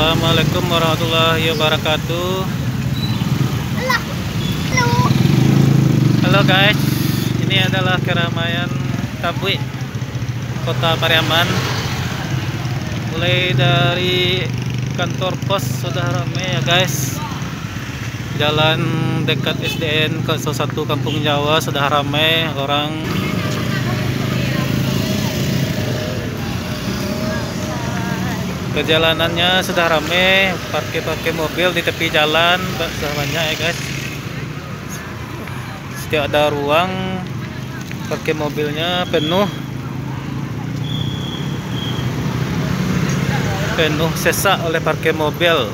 Assalamualaikum warahmatullahi wabarakatuh. Halo guys, ini adalah keramaian Tabui, Kota Pariaman. Mulai dari kantor pos sudah ramai ya guys. Jalan dekat SDN ke 1 Kampung Jawa sudah ramai orang. Perjalanannya sudah ramai, parkir mobil di tepi jalan sudah banyak ya guys. Setiap ada ruang parkir mobilnya penuh sesak oleh parkir mobil.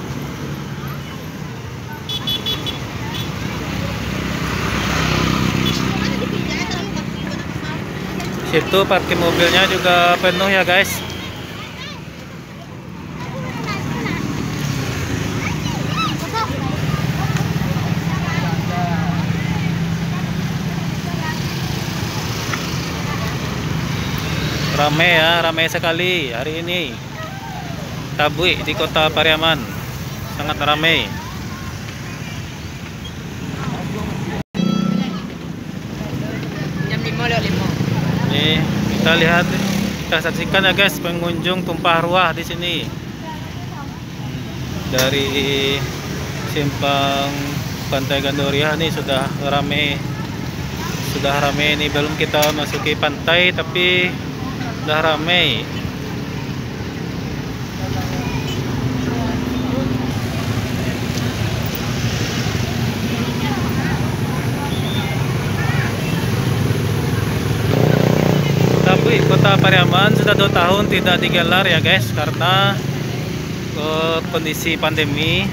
Situ parkir mobilnya juga penuh ya guys. Ramai ya, ramai sekali hari ini. Tabui di Kota Pariaman sangat ramai. Jam 5.05. Nih, kita saksikan ya guys, pengunjung tumpah ruah di sini. Dari simpang Pantai Gandoria nih sudah ramai. Ini belum kita masuki pantai tapi sudah ramai. Tapi Kota Pariaman sudah 2 tahun tidak digelar ya guys, karena kondisi pandemi.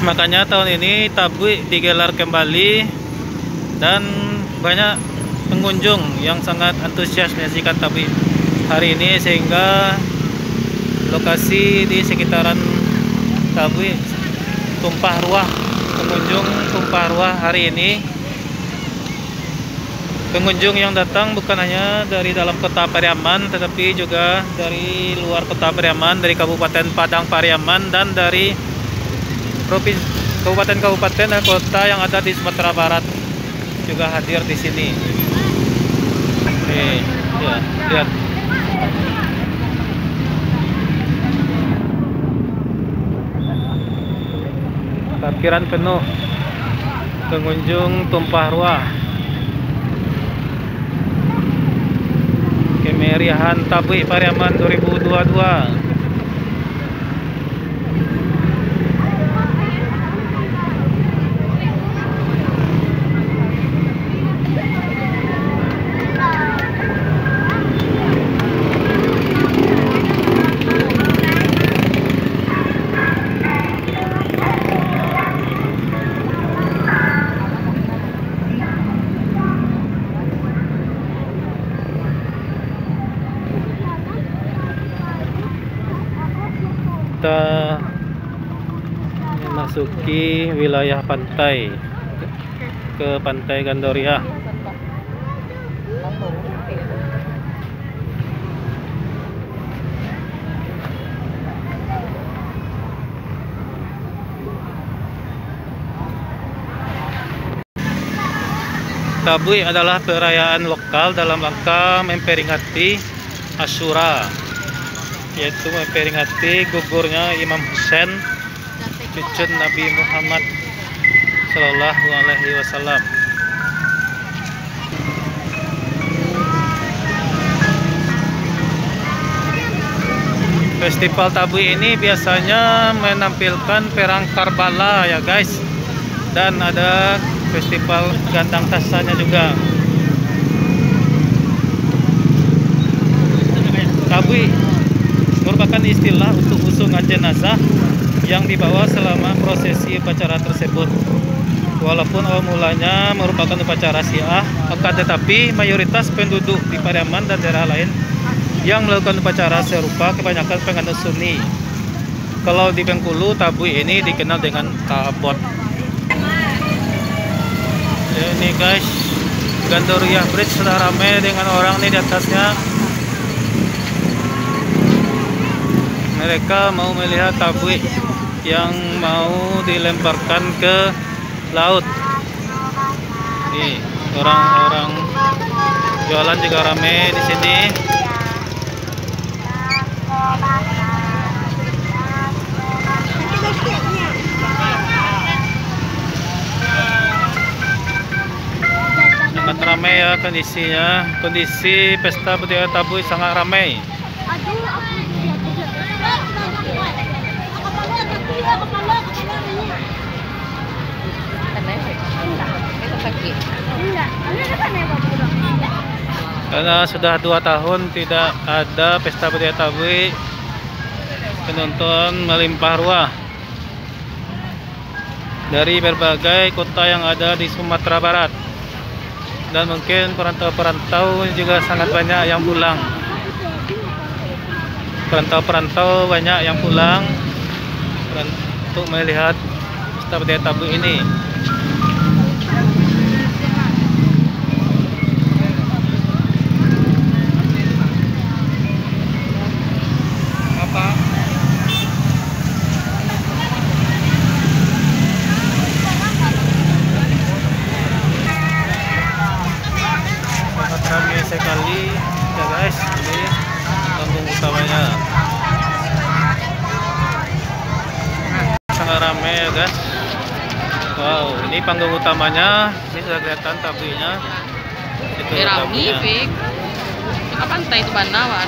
Makanya tahun ini Tabui digelar kembali dan banyak pengunjung yang sangat antusias menyaksikan Tabui hari ini, sehingga lokasi di sekitaran Tabui tumpah ruah, pengunjung tumpah ruah hari ini. Pengunjung yang datang bukan hanya dari dalam Kota Pariaman, tetapi juga dari luar Kota Pariaman, dari Kabupaten Padang Pariaman, dan dari kabupaten dan kota yang ada di Sumatera Barat juga hadir di sini. Nih, ya, lihat. Parkiran penuh, pengunjung tumpah ruah. Kemeriahan Tabui Pariaman 2022. Kita memasuki wilayah pantai, ke Pantai Gandoria. Tabui adalah perayaan lokal dalam rangka memperingati Asyura, yaitu memperingati gugurnya Imam Husain, cucu Nabi Muhammad Shallallahu Alaihi Wasallam. Festival Tabui ini biasanya menampilkan perang Karbala ya guys, dan ada festival gandang tasanya juga. Tabui merupakan istilah untuk usungan jenazah yang dibawa selama prosesi upacara tersebut. Walaupun awal mulanya merupakan upacara Syiah, akan tetapi mayoritas penduduk di Pariaman dan daerah lain yang melakukan upacara serupa kebanyakan penganut Sunni. Kalau di Bengkulu, Tabui ini dikenal dengan Kabot. Ini guys, Gandoria Bridge sudah ramai dengan orang nih di atasnya. Mereka mau melihat tabui yang mau dilemparkan ke laut. Nih, orang-orang jualan juga rame di sini. Sangat ramai ya kondisinya. Kondisi pesta budaya tabui sangat ramai. Karena sudah 2 tahun tidak ada pesta budaya tabui, penonton melimpah ruah dari berbagai kota yang ada di Sumatera Barat, dan mungkin perantau-perantau juga sangat banyak yang pulang. Perantau-perantau banyak yang pulang untuk melihat pesta budaya tabui ini. Ramai sekali ya guys, ini panggung utamanya sangat ramai ya guys. Wow, ini panggung utamanya, ini sudah kelihatan tabuinya. Itu Rami, tabunya. Fik. Ke pantai itu Banawa.